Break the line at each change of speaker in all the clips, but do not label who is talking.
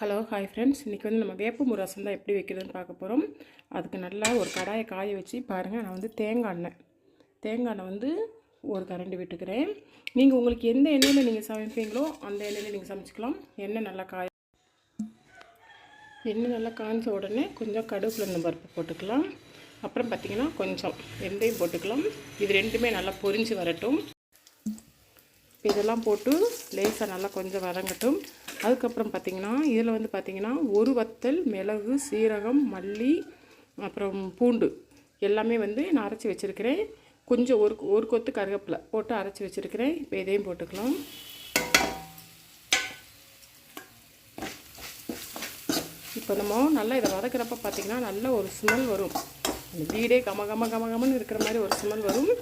Hello hi friends, இன்றைக்கி வந்து நம்ம வேப்பம்பூ ரசம் தான் எப்படி வைக்கிறதுன்னு பார்க்க போகிறோம். அதுக்கு நல்லா ஒரு கடாயை காய வச்சு பாருங்கள். நான் வந்து தேங்காய் எண்ணெய் வந்து ஒரு கரண்டி விட்டுக்கிறேன். நீங்கள் உங்களுக்கு எந்த எண்ணெயில் நீங்கள் சமைப்பீங்களோ அந்த எண்ணெயில் நீங்கள் சமைச்சிக்கலாம். எண்ணெய் நல்லா காய்ஞ்ச உடனே கொஞ்சம் கடுகுல பருப்பு போட்டுக்கலாம். அப்புறம் பார்த்திங்கன்னா கொஞ்சம் வெந்தயம் போட்டுக்கலாம். இது ரெண்டுமே நல்லா பொரிஞ்சு வரட்டும். இதெல்லாம் போட்டு லேசாக நல்லா கொஞ்சம் வதங்கட்டும். அதுக்கப்புறம் பார்த்திங்கன்னா இதில் வந்து பார்த்திங்கன்னா ஒரு வத்தல் மிளகு, சீரகம், மல்லி, அப்புறம் பூண்டு எல்லாமே வந்து நான் அரைச்சி வச்சுருக்கிறேன். கொஞ்சம் ஒரு கொத்து கருவேப்பிலை போட்டு அரைச்சி வச்சுருக்கிறேன். இப்போ இதையும் போட்டுக்கலாம். இப்போ நம்ம நல்லா இதை வதக்கிறப்ப பார்த்திங்கன்னா நல்ல ஒரு ஸ்மெல் வரும். அந்த வீடே கமன்னு இருக்கிற மாதிரி ஒரு ஸ்மெல் வரும்.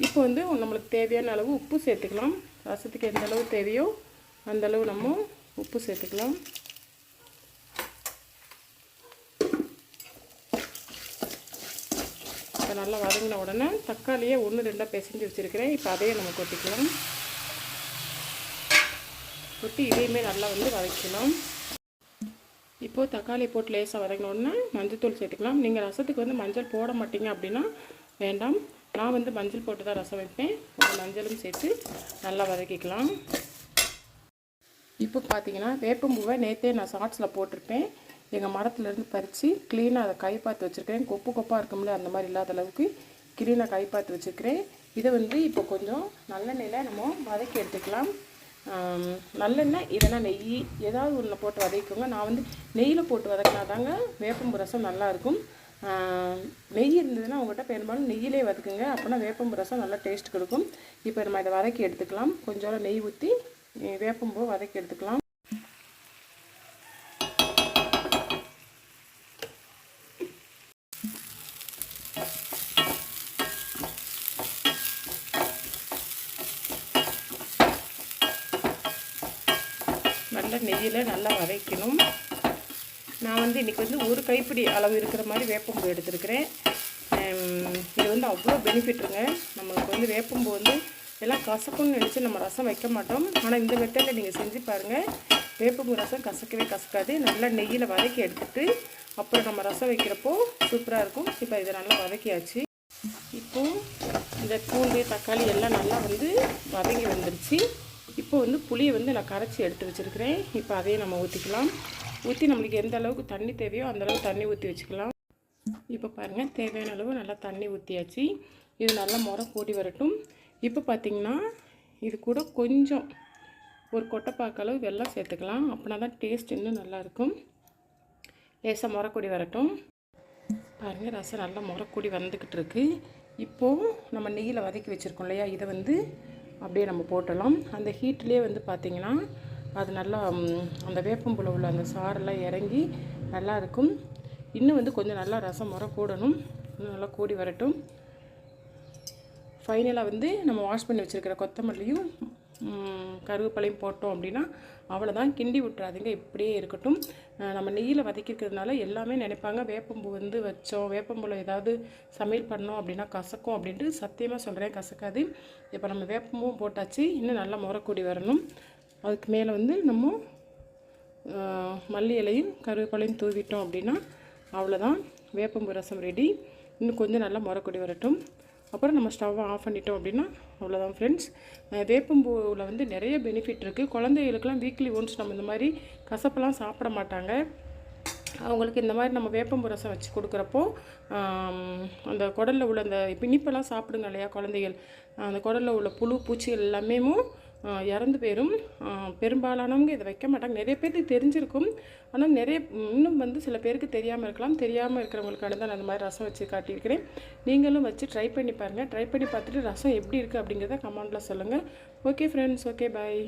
இப்போ வந்து நம்மளுக்கு தேவையான அளவு உப்பு சேர்த்துக்கலாம். ரசத்துக்கு எந்த அளவு தேவையோ அந்தளவு நம்ம உப்பு சேர்த்துக்கலாம். இப்போ நல்லா வதங்கின உடனே தக்காளியை 1-2 பிசைஞ்சு வச்சுருக்கிறேன். இப்போ அதையே நம்ம கொட்டிக்கலாம். கொட்டி இதையுமே நல்லா வந்து வதக்கலாம். இப்போது தக்காளி போட்டு லேசாக வதங்கின உடனே மஞ்சள் சேர்த்துக்கலாம். நீங்கள் ரசத்துக்கு வந்து மஞ்சள் போட மாட்டீங்க அப்படின்னா வேண்டாம். நான் வந்து மஞ்சள் போட்டு தான் ரசம் வைப்பேன். மஞ்சளும் சேர்த்து நல்லா வதக்கிக்கலாம். இப்போ பார்த்தீங்கன்னா வேப்பம்பூவை நேற்றே நான் ஷார்ட்ஸில் போட்டிருப்பேன். எங்கள் மரத்துலேருந்து பறித்து க்ளீனாக அதை கை பார்த்து வச்சுருக்கிறேன். கொப்பாக இருக்கும்ல, அந்த மாதிரி இல்லாத அளவுக்கு க்ளீனாக கை பார்த்து வச்சுருக்கிறேன். இதை வந்து இப்போ கொஞ்சம் நல்லெண்ணெயில் நம்ம வதக்கி எடுத்துக்கலாம். நல்லெண்ணெய் இல்லைன்னா நெய் ஏதாவது ஒன்று போட்டு வதக்கிக்கோங்க. நான் வந்து நெய்யில் போட்டு வதக்கினா தாங்க வேப்பம்பூ ரசம் நல்லாயிருக்கும். நெய் இருந்ததுன்னா உங்கள்கிட்ட பெரும்பாலும் நெய்யிலே வதக்குங்க. அப்போனா வேப்பம்பூ ரசம் நல்லா டேஸ்ட் கொடுக்கும். இப்போ நம்ம இதை வதக்கி எடுத்துக்கலாம். கொஞ்சம் நெய் ஊற்றி வேப்பம்பூ வதக்கி எடுத்துக்கலாம். நல்லா நெய்யில் நல்லா வதக்கணும். நான் வந்து இன்றைக்கி வந்து ஒரு கைப்பிடி அளவு இருக்கிற மாதிரி வேப்பம்பூ எடுத்துருக்கிறேன். இது வந்து அவ்வளோ பெனிஃபிட்டுங்க. நம்மளுக்கு வந்து வேப்பம்பூ வந்து எல்லாம் கசக்குன்னு நினச்சி நம்ம ரசம் வைக்க மாட்டோம். ஆனால் இந்த மெத்தடில் நீங்கள் செஞ்சு பாருங்கள். வேப்பம்பூ ரசம் கசக்காது. நல்லா நெய்யில் வதக்கி எடுத்துகிட்டு அப்புறம் நம்ம ரசம் வைக்கிறப்போ சூப்பராக இருக்கும். இப்போ இதை நல்லா வதக்கியாச்சு. இப்போது இந்த பூண்டு, தக்காளி எல்லாம் நல்லா வந்து வதங்கி வந்துருச்சு. இப்போ வந்து புளியை வந்து நான் கரைச்சி எடுத்து வச்சுருக்கிறேன். இப்போ அதையும் நம்ம ஊற்றிக்கலாம். ஊற்றி நம்மளுக்கு எந்த அளவுக்கு தண்ணி தேவையோ அந்தளவு தண்ணி ஊற்றி வச்சுக்கலாம். இப்போ பாருங்கள், தேவையான அளவு நல்லா தண்ணி ஊற்றியாச்சு. இது நல்லா முறை கூடி வரட்டும். இப்போ பார்த்திங்கன்னா இது கூட கொஞ்சம் ஒரு கொட்டைப்பாக்கு அளவு வெல்லம் சேர்த்துக்கலாம். அப்படின்னா தான் டேஸ்ட் இன்னும் நல்லாயிருக்கும். லேசாக முறை கூடி வரட்டும். பாருங்கள், ரசம் நல்லா முறை கூடி வந்துக்கிட்டு இருக்குது. இப்போது நம்ம நெய்யில் வதக்கி வச்சுருக்கோம் இல்லையா, இதை வந்து அப்படியே நம்ம போட்டலாம். அந்த ஹீட்லேயே வந்து பார்த்திங்கன்னா அது நல்லா அந்த வேப்பம்பூவில் உள்ள அந்த சாரெல்லாம் இறங்கி நல்லா இருக்கும். இன்னும் வந்து கொஞ்சம் நல்லா ரசம் முறை கூடணும். இன்னும் நல்லா கூடி வரட்டும். ஃபைனலாக வந்து நம்ம வாஷ் பண்ணி வச்சுருக்கிற கொத்தமல்லியும் கருவேப்பிலையும் போட்டோம் அப்படின்னா அவ்வளோதான். கிண்டி விட்டுறாதீங்க, இப்படியே இருக்கட்டும். நம்ம நெய்யில் வதக்கிக்கிறதுனால எல்லாமே நினைப்பாங்க வேப்பம்பூ வந்து வச்சோம், வேப்பம்பூவில் ஏதாவது சமையல் பண்ணோம் அப்படின்னா கசக்கும் அப்படின்ட்டு. சத்தியமாக சொல்கிறேன், கசக்காது. இப்போ நம்ம வேப்பம்பூவும் போட்டாச்சு. இன்னும் நல்லா முறைக்கூடி வரணும். அதுக்கு மேலே வந்து நம்ம மல்லி இலையும் கருவேப்பிலையும் தூவிட்டோம் அப்படின்னா அவ்வளோதான், வேப்பம்பூ ரசம் ரெடி. இன்னும் கொஞ்சம் நல்லா முறைக்கூடி வரட்டும். அப்புறம் நம்ம ஸ்டவ்வை ஆஃப் பண்ணிட்டோம் அப்படின்னா அவ்வளோதான் ஃப்ரெண்ட்ஸ். வேப்பம்பூவில் வந்து நிறைய பெனிஃபிட் இருக்குது. குழந்தைகளுக்கெல்லாம் வீக்லி ஒன்ஸ் நம்ம இந்த மாதிரி கசப்பெல்லாம் சாப்பிட மாட்டாங்க. அவங்களுக்கு இந்த மாதிரி நம்ம வேப்பம்பூ ரசம் வச்சு கொடுக்குறப்போ அந்த குடலில் உள்ள அந்த இனிப்பெல்லாம் சாப்பிடுங்க இல்லையா குழந்தைகள், அந்த குடலில் உள்ள புழு பூச்சிகள் எல்லாமே இறந்து போயிடும். பெரும்பாலானவங்க இதை வைக்க மாட்டாங்க. நிறைய பேருக்கு தெரிஞ்சிருக்கும், ஆனால் இன்னும் வந்து சில பேருக்கு தெரியாமல் இருக்கலாம். தெரியாமல் இருக்கிறவங்களுக்கான தான் நான் அந்த மாதிரி ரசம் வச்சு காட்டியிருக்கிறேன். நீங்களும் வச்சு ட்ரை பண்ணி பாருங்கள். ட்ரை பண்ணி பார்த்துட்டு ரசம் எப்படி இருக்குது அப்படிங்கிறத கமெண்ட்டில் சொல்லுங்கள். Okay friends, okay bye.